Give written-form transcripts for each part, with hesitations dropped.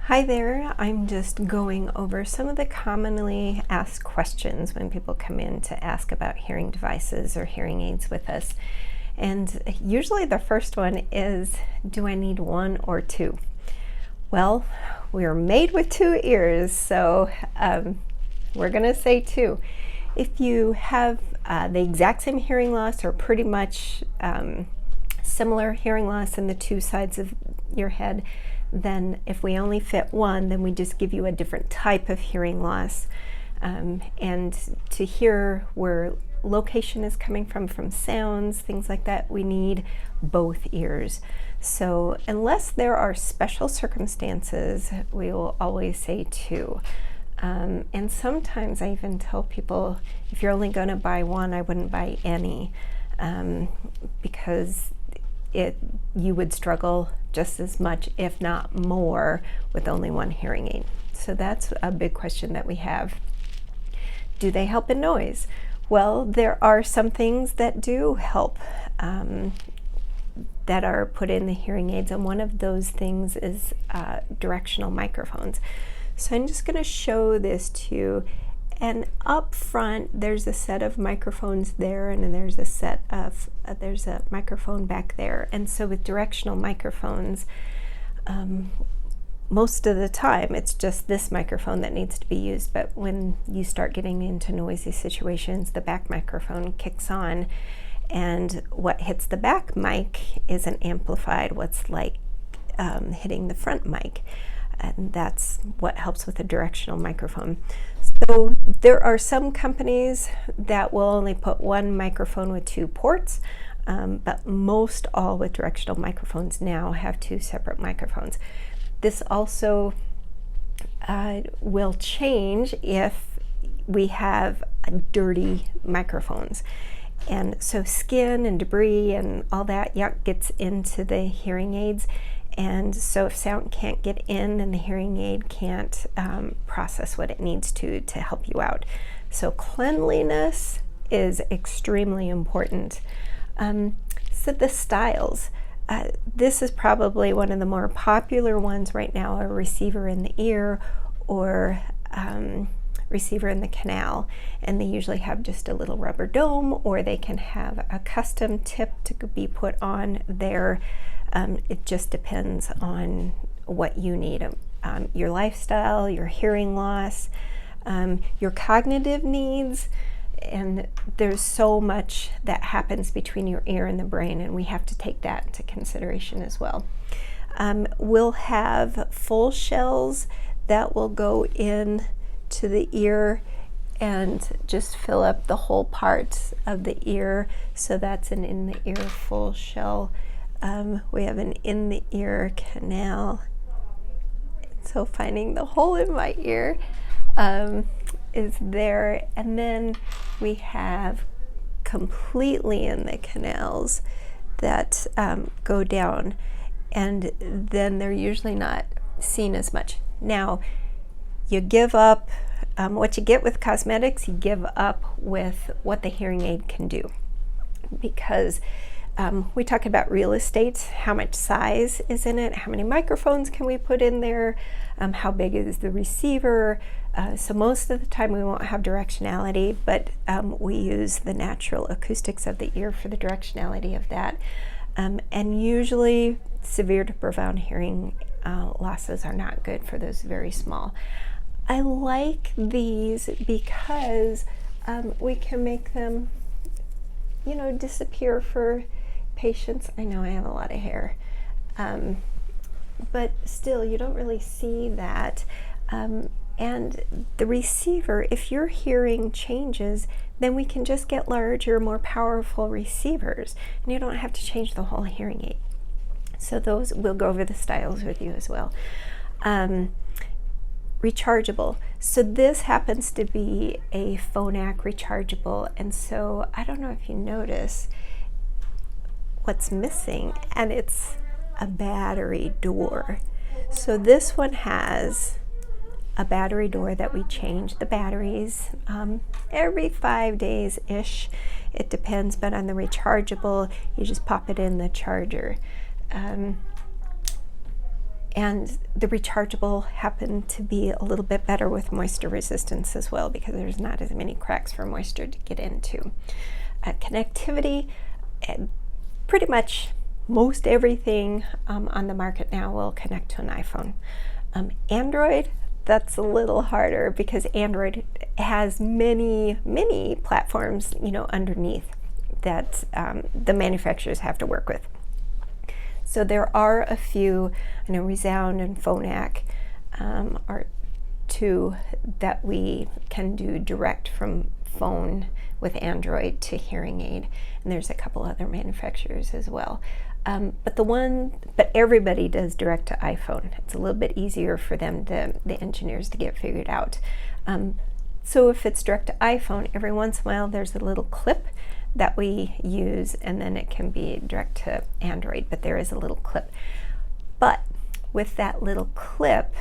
Hi there, I'm just going over some of the commonly asked questions when people come in to ask about hearing devices or hearing aids with us. And usually the first one is, do I need one or two? Well, we are made with two ears, so we're going to say two. If you have the exact same hearing loss or pretty much similar hearing loss in the two sides of your head, then if we only fit one, then we just give you a different type of hearing loss. And to hear where location is coming from sounds, things like that, we need both ears. So unless there are special circumstances, we will always say two. And sometimes I even tell people, if you're only going to buy one, I wouldn't buy any, because you would struggle just as much, if not more, with only one hearing aid. So that's a big question that we have. Do they help in noise? Well, there are some things that do help that are put in the hearing aids, and one of those things is directional microphones. So I'm just going to show this to you. And up front, there's a set of microphones there, and then there's a set of there's a microphone back there. And so with directional microphones, most of the time it's just this microphone that needs to be used. But when you start getting into noisy situations, the back microphone kicks on, and what hits the back mic isn't amplified what's like hitting the front mic. And that's what helps with a directional microphone. So there are some companies that will only put one microphone with two ports, but most all with directional microphones now have two separate microphones. This also will change if we have dirty microphones. And so skin and debris and all that yuck gets into the hearing aids. And so if sound can't get in, then the hearing aid can't process what it needs to help you out. So cleanliness is extremely important. So the styles. This is probably one of the more popular ones right now, a receiver in the ear or receiver in the canal. And they usually have just a little rubber dome, or they can have a custom tip to be put on there. It just depends on what you need, your lifestyle, your hearing loss, your cognitive needs, and there's so much that happens between your ear and the brain, and we have to take that into consideration as well. We'll have full shells that will go in to the ear and just fill up the whole part of the ear, so that's an in the ear full shell. We have an in the ear canal. So finding the hole in my ear is there. And then we have completely in the canals that go down, and then they're usually not seen as much. Now, you give up what you get with cosmetics, you give up with what the hearing aid can do, because we talk about real estate, how much size is in it, how many microphones can we put in there, how big is the receiver. So most of the time we won't have directionality, but we use the natural acoustics of the ear for the directionality of that. And usually severe to profound hearing losses are not good for those very small. I like these because we can make them, disappear for patients. I know I have a lot of hair, but still you don't really see that. And the receiver, if your hearing changes, then we can just get larger, more powerful receivers, and you don't have to change the whole hearing aid. So those, we'll go over the styles with you as well. Rechargeable. So this happens to be a Phonak rechargeable, and so I don't know if you notice what's missing, and it's a battery door. So this one has a battery door that we change the batteries every 5 days-ish. It depends, but on the rechargeable, you just pop it in the charger. And the rechargeable happen to be a little bit better with moisture resistance as well, because there's not as many cracks for moisture to get into. Connectivity, pretty much most everything on the market now will connect to an iPhone. Android, that's a little harder because Android has many platforms, underneath that the manufacturers have to work with. So there are a few, I know Resound and Phonak are two that we can do direct from phone with Android to hearing aid, and there's a couple other manufacturers as well. But everybody does direct to iPhone. It's a little bit easier for them, the engineers, to get figured out. So if it's direct to iPhone, every once in a while there's a little clip that we use, and then it can be direct to Android, but there is a little clip. But with that little clip,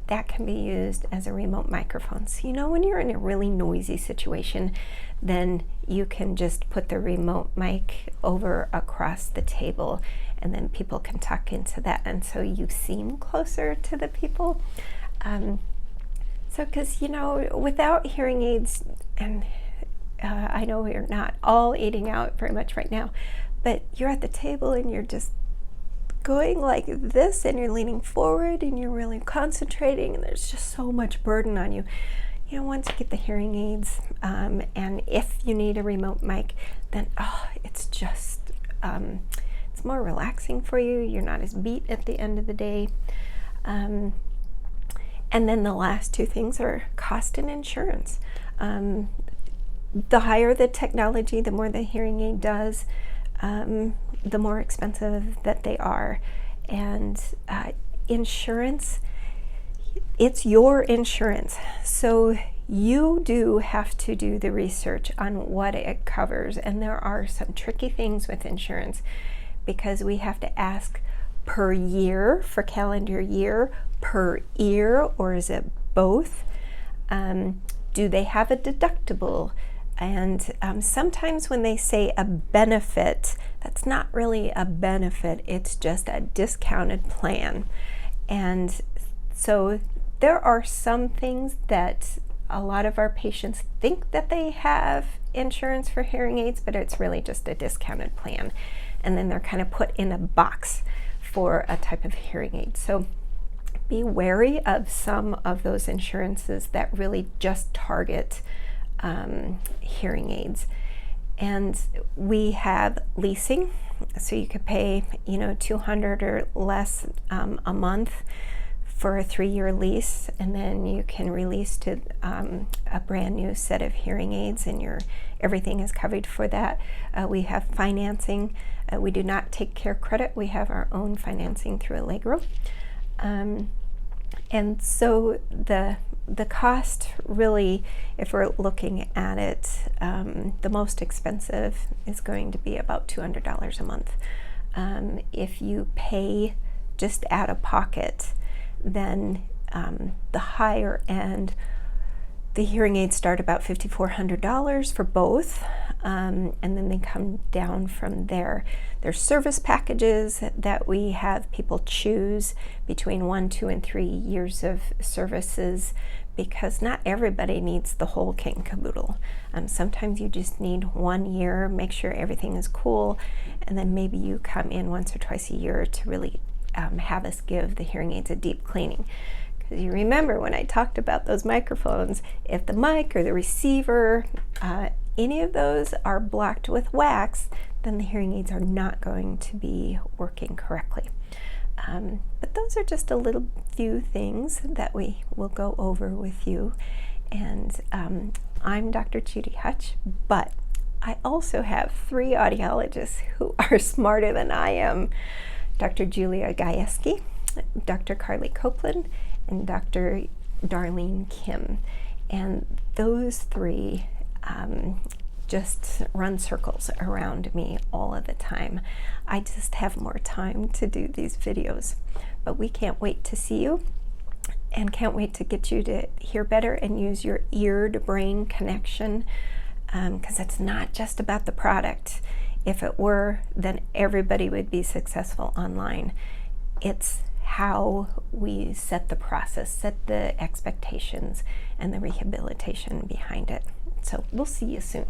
that can be used as a remote microphone. So when you're in a really noisy situation, then you can just put the remote mic over across the table, and then people can talk into that, and so you seem closer to the people. So because without hearing aids, and I know we're not all eating out very much right now, but you're at the table and you're just going like this, and you're leaning forward and you're really concentrating, and there's just so much burden on you. Once you get the hearing aids, and if you need a remote mic, then it's just it's more relaxing for you. You're not as beat at the end of the day. And then the last two things are cost and insurance. The higher the technology, the more the hearing aid does, the more expensive that they are. And insurance, it's your insurance. So you do have to do the research on what it covers. And there are some tricky things with insurance, because we have to ask per year for calendar year, per ear, or is it both? Do they have a deductible? And sometimes when they say a benefit, that's not really a benefit, it's just a discounted plan. And so there are some things that a lot of our patients think that they have insurance for hearing aids, but it's really just a discounted plan. And then they're kind of put in a box for a type of hearing aid. So be wary of some of those insurances that really just target hearing aids. And we have leasing, so you could pay $200 or less a month for a 3-year lease, and then you can release to a brand new set of hearing aids, and everything is covered for that. We have financing. We do not take care credit. We have our own financing through Allegro. And so the cost, really, if we're looking at it, the most expensive is going to be about $200 a month. If you pay just out of pocket, then the higher end, the hearing aids start about $5,400 for both, and then they come down from there. There's service packages that we have people choose between 1, 2, and 3 years of services, because not everybody needs the whole kit and caboodle. Sometimes you just need 1 year, make sure everything is cool, and then maybe you come in once or twice a year to really have us give the hearing aids a deep cleaning. Because you remember when I talked about those microphones, if the mic or the receiver, any of those are blocked with wax, then the hearing aids are not going to be working correctly. But those are just a little few things that we will go over with you. And I'm Dr. Judy Hutch, but I also have 3 audiologists who are smarter than I am. Dr. Julia Gajewski, Dr. Carly Copeland, and Dr. Darlene Kim. And those 3 just run circles around me all of the time. I just have more time to do these videos, but we can't wait to see you, and can't wait to get you to hear better and use your ear to brain connection, because it's not just about the product. If it were, then everybody would be successful online. It's how we set the process, set the expectations, and the rehabilitation behind it. So we'll see you soon.